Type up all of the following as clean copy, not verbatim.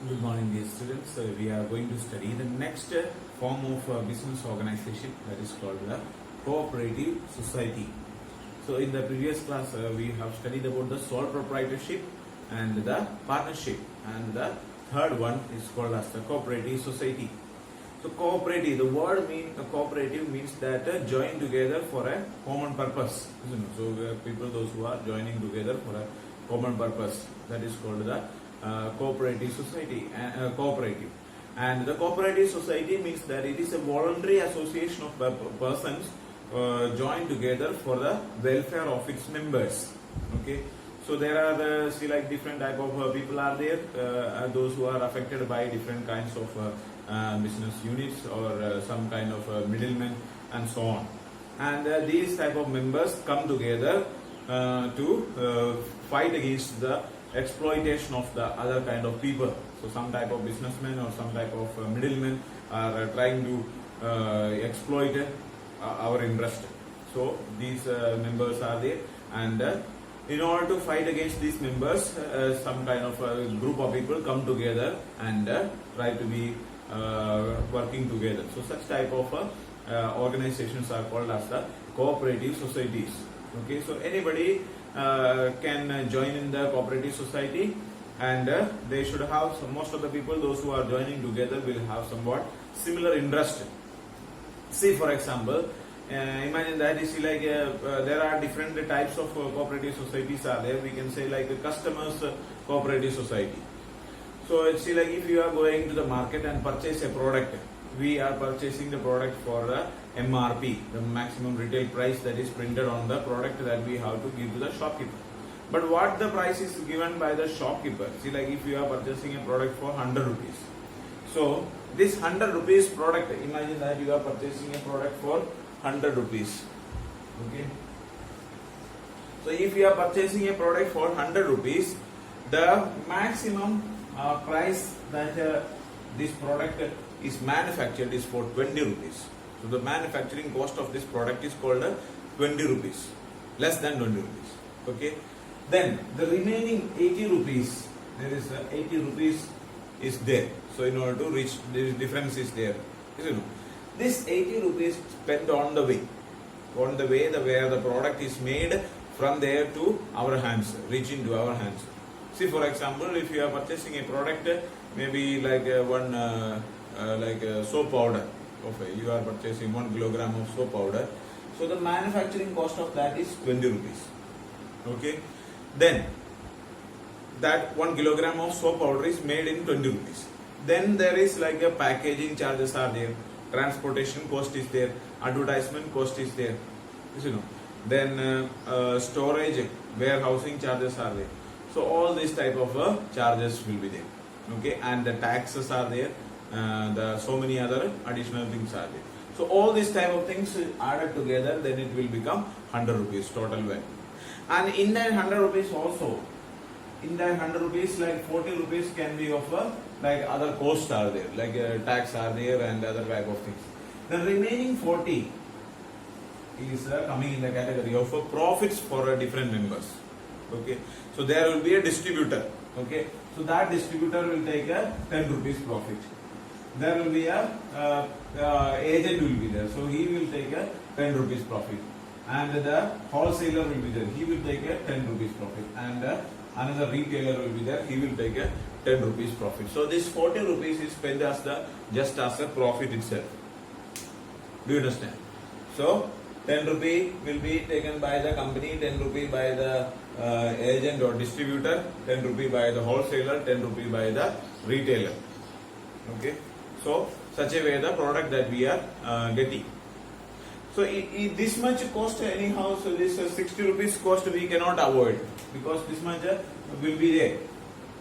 Good morning, dear students. We are going to study the next form of business organization, that is called the cooperative society. So, in the previous class, we have studied about the sole proprietorship and the partnership, and the third one is called as the cooperative society. So, cooperative, the word cooperative means that join together for a common purpose. So, people, those who are joining together for a common purpose, that is called the cooperative society, cooperative. And the cooperative society means that it is a voluntary association of persons joined together for the welfare of its members. Okay, so there are different type of people are there, those who are affected by different kinds of business units or some kind of middlemen and so on. And these type of members come together to fight against the exploitation of the other kind of people. So some type of businessmen or some type of middlemen are trying to exploit our interest. So these members are there, and in order to fight against these members, some kind of group of people come together and try to be working together. So such type of organizations are called as the cooperative societies. Okay, so anybody can join in the cooperative society, and they should have most of the people, those who are joining together, will have somewhat similar interest. See, for example, imagine that you see there are different types of cooperative societies are there. We can say like a customers cooperative society. So see, like if you are going to the market and purchase a product, we are purchasing the product for the MRP, the maximum retail price that is printed on the product that we have to give to the shopkeeper. But what the price is given by the shopkeeper? See, like if you are purchasing a product for 100 rupees. So this 100 rupees product, imagine that you are purchasing a product for 100 rupees. Okay. So if you are purchasing a product for 100 rupees, the maximum price that this product is manufactured is for 20 rupees. So the manufacturing cost of this product is called 20 rupees, less than 20 rupees. Okay. Then the remaining 80 rupees, there is 80 rupees is there. So in order to reach, the difference is there. You know, this 80 rupees spent on the way where the product is made from there to our hands, reaching to our hands. See, for example, if you are purchasing a product, maybe like one soap powder. Okay, you are purchasing 1 kilogram of soap powder. So the manufacturing cost of that is 20 rupees. Okay. Then that 1 kilogram of soap powder is made in 20 rupees. Then there is like a packaging charges are there, transportation cost is there, advertisement cost is there. You know. Then storage, warehousing charges are there. So all these type of charges will be there. Okay, and the taxes are there. So many other additional things are there. So all these type of things added together, then it will become 100 rupees total value. And in that 100 rupees also, in that 100 rupees, like 40 rupees can be of like other costs are there, like tax are there and other type of things. The remaining 40 is coming in the category of profits for different members. Okay, so there will be a distributor. Okay, so that distributor will take a 10 rupees profit. There will be a agent will be there, so he will take a 10 rupees profit, and the wholesaler will be there, he will take a 10 rupees profit, and another retailer will be there, he will take a 10 rupees profit. So this 40 rupees is spent as just as a profit itself. Do you understand? So 10 rupee will be taken by the company, 10 rupee by the agent or distributor, 10 rupee by the wholesaler, 10 rupee by the retailer. Okay. So such a way the product that we are getting. So this much cost anyhow, so this 60 rupees cost we cannot avoid, because this much will be there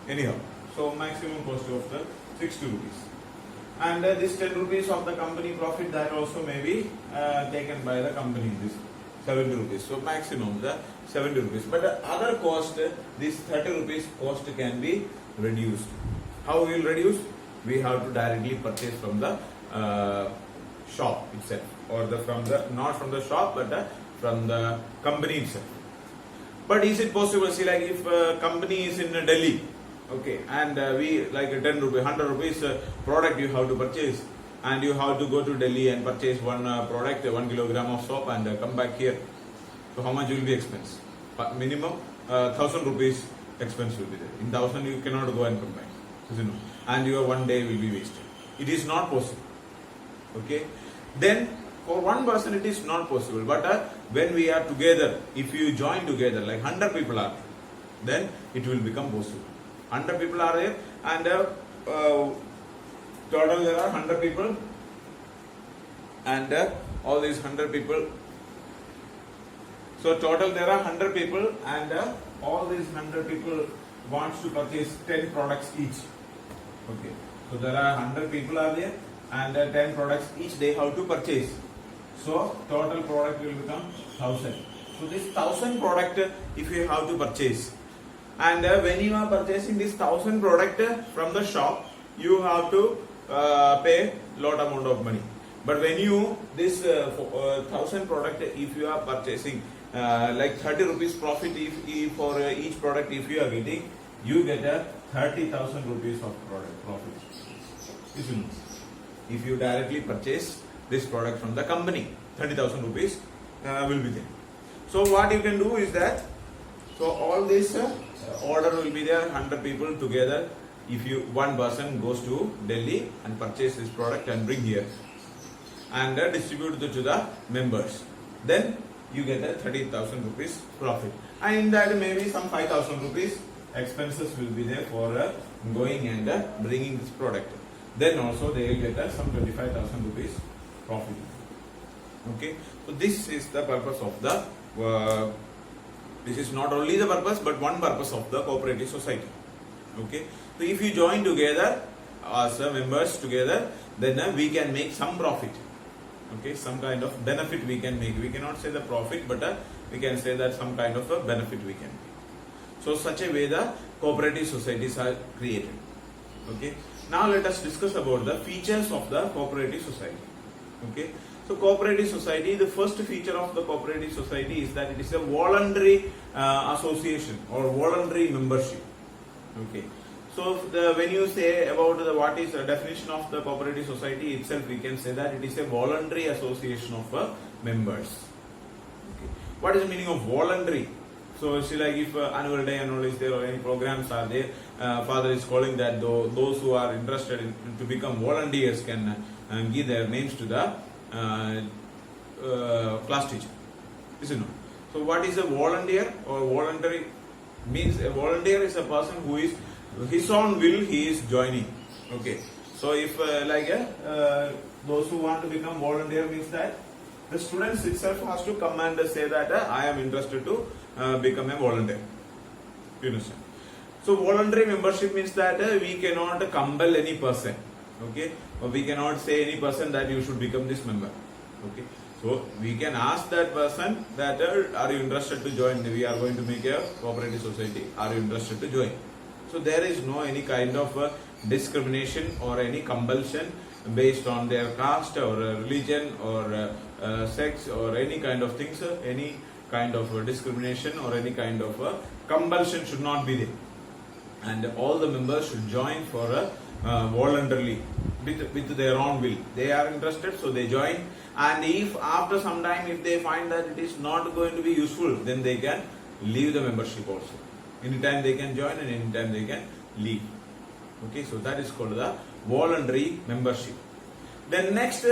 anyhow. So maximum cost of the 60 rupees. And this 10 rupees of the company profit, that also may be taken by the company, this 70 rupees. So maximum the 70 rupees. But the other cost, this 30 rupees cost can be reduced. How we will reduce? We have to directly purchase from the shop itself, or not from the shop, but from the company itself. But is it possible? See, like if a company is in Delhi, Okay, and we like 10 rupees, 100 rupees product you have to purchase, and you have to go to Delhi and purchase one product, 1 kilogram of soap, and come back here. So how much will be expense? Minimum 1000 rupees expense will be there. In 1000 you cannot go and come back, you know, and your one day will be wasted. It is not possible. Okay, then for one person it is not possible. But when we are together, if you join together, like 100 people are, then it will become possible. 100 people are there, and total there are 100 people, and all these 100 people. So total there are 100 people, and all these 100 people wants to purchase 10 products each. Okay, so there are 100 people are there, and 10 products each they have to purchase. So total product will become 1000. So this 1000 product if you have to purchase, and when you are purchasing this 1000 product from the shop, you have to pay lot amount of money. But when you this 1000 product, if you are purchasing like 30 rupees profit, if for each product if you are getting, you get a 30,000 rupees of product profit. If you directly purchase this product from the company, 30,000 rupees will be there. So what you can do is that, so all this order will be there, 100 people together. If you one person goes to Delhi and purchase this product and bring here and distribute it to the members, then you get a 30,000 rupees profit, and in that maybe some 5,000 rupees expenses will be there for going and bringing this product. Then also they will get some 25,000 rupees profit. Okay, so this is the purpose of the this is not only the purpose, but one purpose of the cooperative society. Okay, so if you join together as members together, then we can make some profit. Okay, some kind of benefit we can make. We cannot say the profit, but we can say that some kind of a benefit we can make. So such a way the cooperative societies are created. Okay, now let us discuss about the features of the cooperative society. Okay, so cooperative society, the first feature of the cooperative society is that it is a voluntary association or voluntary membership. Okay, so when you say about what is the definition of the cooperative society itself, we can say that it is a voluntary association of members. Okay, what is the meaning of voluntary? So see, like if annual day and all is there, or any programs are there, father is calling that those who are interested in to become volunteers can give their names to the class teacher. Isn't it? So what is a volunteer or voluntary? Means a volunteer is a person who is his own will he is joining. Okay, so if those who want to become volunteer, means that the students itself has to come and say that I am interested to become a volunteer. You understand? So voluntary membership means that we cannot compel any person. Okay, or we cannot say any person that you should become this member. Okay, so we can ask that person that are you interested to join? We are going to make a cooperative society. Are you interested to join? So there is no any kind of discrimination or any compulsion based on their caste or religion or sex or any kind of things. Any kind of discrimination or any kind of compulsion should not be there, and all the members should join for voluntarily with their own will. They are interested, so they join, and if after some time if they find that it is not going to be useful, then they can leave the membership also. Anytime they can join and anytime they can leave. Okay, so that is called the voluntary membership. The next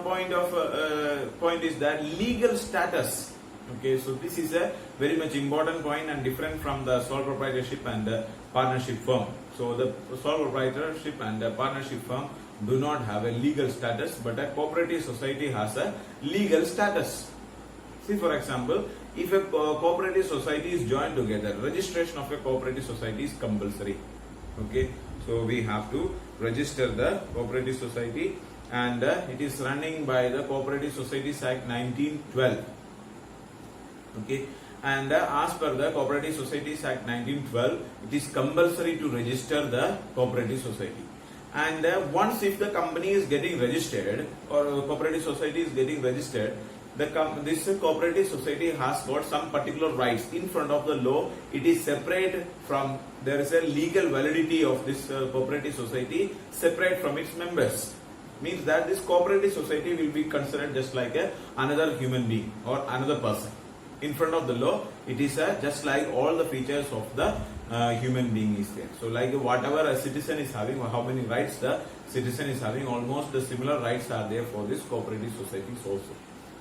point is that legal status. Okay, so this is a very much important point and different from the sole proprietorship and the partnership firm. So the sole proprietorship and the partnership firm do not have a legal status, but a cooperative society has a legal status. See, for example, if a cooperative society is joined together, registration of a cooperative society is compulsory. Okay, so we have to register the cooperative society, and it is running by the Cooperative Societies Act 1912. Okay, and as per the Cooperative Societies Act 1912, it is compulsory to register the cooperative society. And once if the company is getting registered or the cooperative society is getting registered, this cooperative society has got some particular rights in front of the law. It is separate from, there is a legal validity of this cooperative society separate from its members. Means that this cooperative society will be considered just like another human being or another person. In front of the law, it is just like all the features of the human being is there. So like whatever a citizen is having, or how many rights the citizen is having, almost the similar rights are there for this cooperative societies also.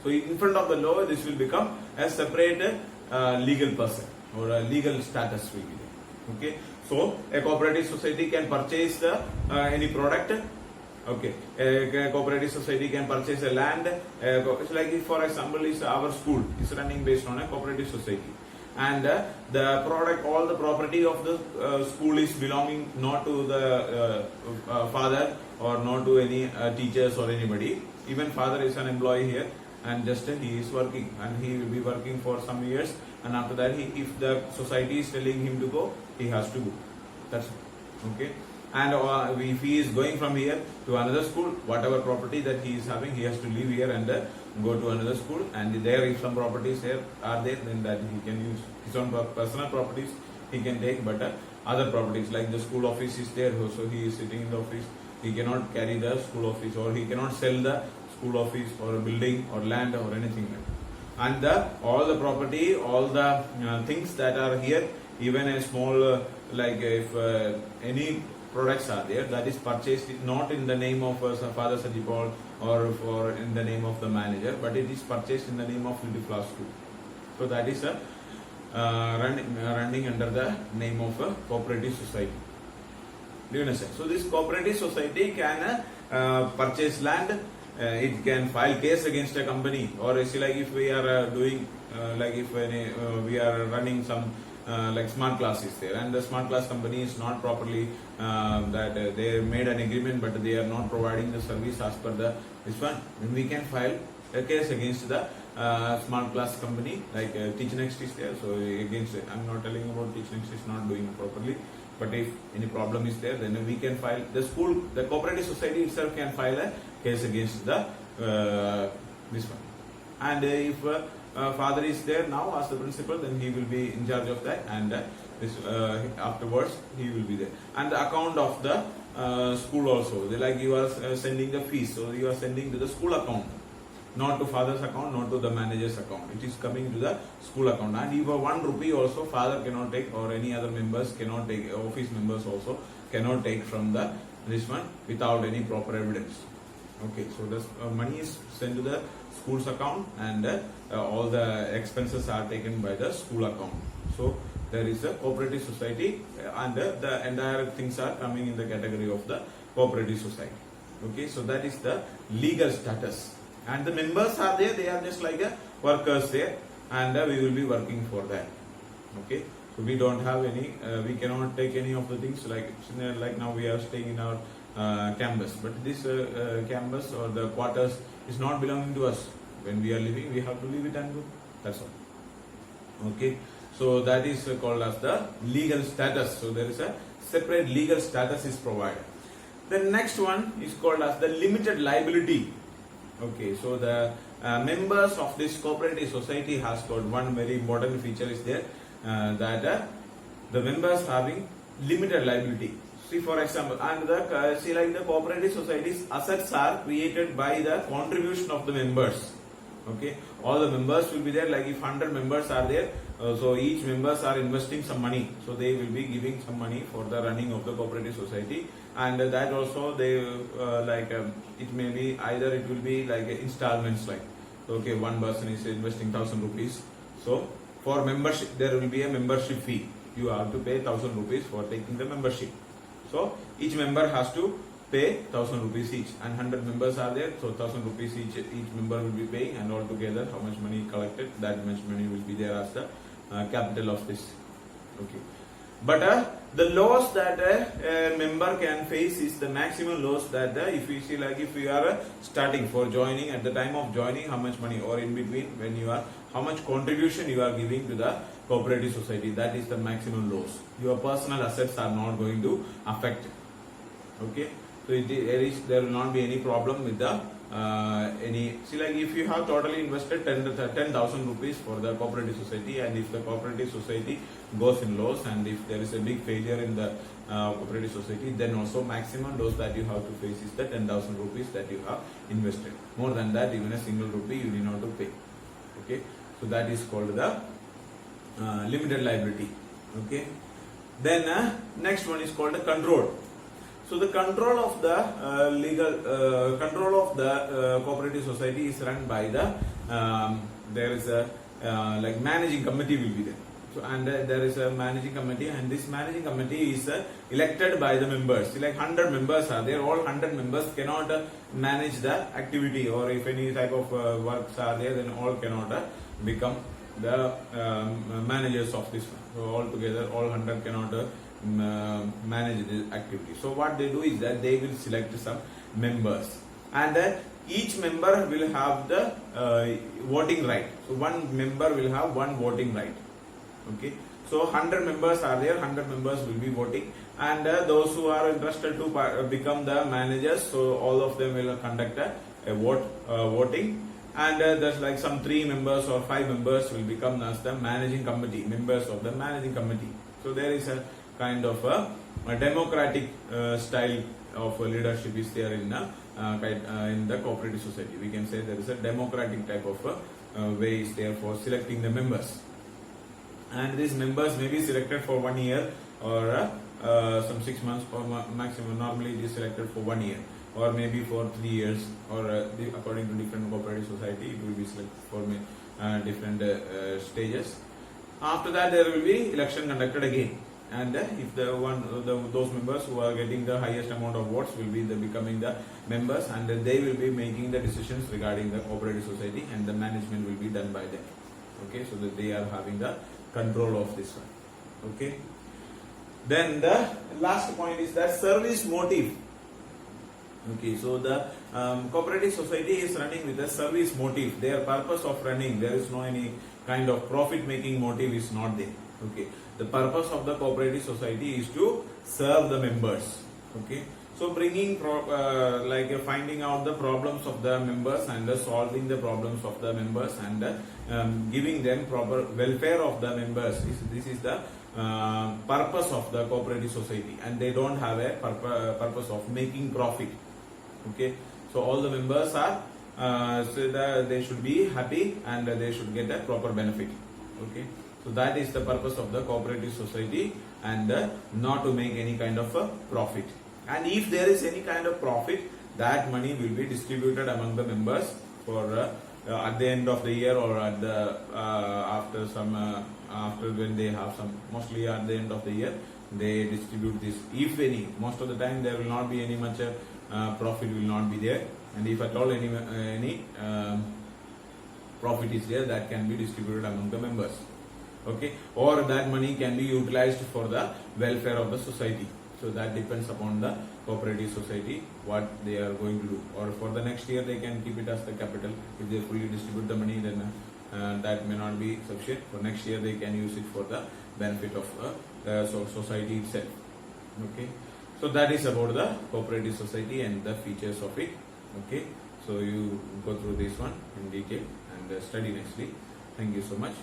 So in front of the law, this will become a separate legal person or a legal status will be there. Okay. So a cooperative society can purchase any product. Okay, a cooperative society can purchase a land. It's like if, for example, is our school is running based on a cooperative society, and the product, all the property of the school is belonging not to the father or not to any teachers or anybody. Even father is an employee here, and just he is working, and he will be working for some years, and after that, if the society is telling him to go, he has to go. That's okay. And if he is going from here to another school, whatever property that he is having, he has to leave here and go to another school. And there, if some properties here are there, then that he can use his own personal properties he can take. But other properties like the school office is there, so he is sitting in the office. He cannot carry the school office, or he cannot sell the school office or a building or land or anything like that. And all the property, all the things that are here, even a small like if any products are there, that is purchased not in the name of Father Sajipal or in the name of the manager, but it is purchased in the name of Little Flower School. So that is running under the name of a cooperative society. Do you understand? So this cooperative society can purchase land. It can file case against a company, or it's like if we are doing like if we are running some like smart class is there, and the smart class company is not properly that they made an agreement, but they are not providing the service as per the this one, then we can file a case against the smart class company. Like TeachNext is there, so against, I'm not telling about TeachNext is not doing properly, but if any problem is there, then we can file, the school, the cooperative society itself can file a case against the this one. And if father is there now as the principal, then he will be in charge of that, and this afterwards he will be there. And the account of the school also, like you are sending the fees, so you are sending to the school account, not to father's account, not to the manager's account. It is coming to the school account. And even 1 rupee also father cannot take, or any other members cannot take, office members also cannot take from the this one without any proper evidence. Okay, so this money is sent to the school's account, and all the expenses are taken by the school account. So there is a cooperative society, and the entire things are coming in the category of the cooperative society. Okay, so that is the legal status, and the members are there, they are just like workers there, and we will be working for that. Okay, so we don't have any, we cannot take any of the things like now we are staying in our campus, but this campus or the quarters is not belonging to us. When we are living, we have to leave it and go. That's all. Okay, so that is called as the legal status. So there is a separate legal status is provided. The next one is called as the limited liability. Okay, so the members of this cooperative society has got one very important feature is there, that the members having limited liability. See, for example, and the see, like the cooperative society's assets are created by the contribution of the members. Okay, all the members will be there. Like if 100 members are there, so each members are investing some money, so they will be giving some money for the running of the cooperative society, and that also they like it may be either it will be like installments, like okay, one person is investing 1,000 rupees, so for membership there will be a membership fee. You have to pay 1,000 rupees for taking the membership. So each member has to pay 1,000 rupees each, and 100 members are there, so 1,000 rupees each member will be paying, and altogether how much money collected, that much money will be there as the capital of this. Okay, but the loss that a member can face is the maximum loss that if we see, like if we are starting for joining, at the time of joining, how much money, or in between when you are, how much contribution you are giving to the cooperative society, that is the maximum loss. Your personal assets are not going to affect. Okay, so there will not be any problem with the any, see, like if you have totally invested 10,000 rupees for the cooperative society, and if the cooperative society goes in loss, and if there is a big failure in the cooperative society, then also maximum loss that you have to face is the 10,000 rupees that you have invested. More than that, even a single rupee you need not to pay. Okay, so that is called the limited liability. Okay, then next one is called the control. So the control of the legal control of the cooperative society is run by the there is a like managing committee will be there. So, and there is a managing committee, and this managing committee is elected by the members. See, like 100 members are there. All 100 members cannot manage the activity, or if any type of works are there, then all cannot become the managers of this one. So altogether, all 100 cannot manage this activity. So what they do is that they will select some members, and then each member will have the voting right. So one member will have one voting right. Okay, so 100 members are there, 100 members will be voting, and those who are interested to become the managers, so all of them will conduct a voting, and there's like some 3 members or 5 members will become as the managing committee, members of the managing committee. So there is a kind of a democratic style of leadership is there in the cooperative society. We can say there is a democratic type of way is there for selecting the members, and these members may be selected for 1 year or some 6 months or maximum. Normally it is selected for 1 year, or maybe for 3 years, or according to different cooperative society it will be selected for different stages. After that there will be election conducted again, and if those members who are getting the highest amount of votes will be becoming the members, and they will be making the decisions regarding the cooperative society, and the management will be done by them. Okay, so that they are having the control of this one. Okay, then the last point is that service motive. Okay, so the cooperative society is running with a service motive. Their purpose of running, there is no any kind of profit making motive is not there. Okay, the purpose of the cooperative society is to serve the members. Okay, so bringing finding out the problems of the members, and solving the problems of the members, and giving them proper welfare of the members. This is the purpose of the cooperative society, and they don't have a purpose of making profit. Okay, so all the members are so that they should be happy, and they should get a proper benefit. Okay, so that is the purpose of the cooperative society, and not to make any kind of a profit. And if there is any kind of profit, that money will be distributed among the members for at the end of the year, or at the after when they have some, mostly at the end of the year they distribute this. If any, most of the time there will not be any much profit will not be there, and if at all any profit is there, that can be distributed among the members. Okay, or that money can be utilized for the welfare of the society. So that depends upon the cooperative society what they are going to do. Or for the next year they can keep it as the capital. If they fully distribute the money, then that may not be sufficient. For next year they can use it for the benefit of the society itself. Okay, so that is about the cooperative society and the features of it. Okay, so you go through this one in detail and study next week. Thank you so much.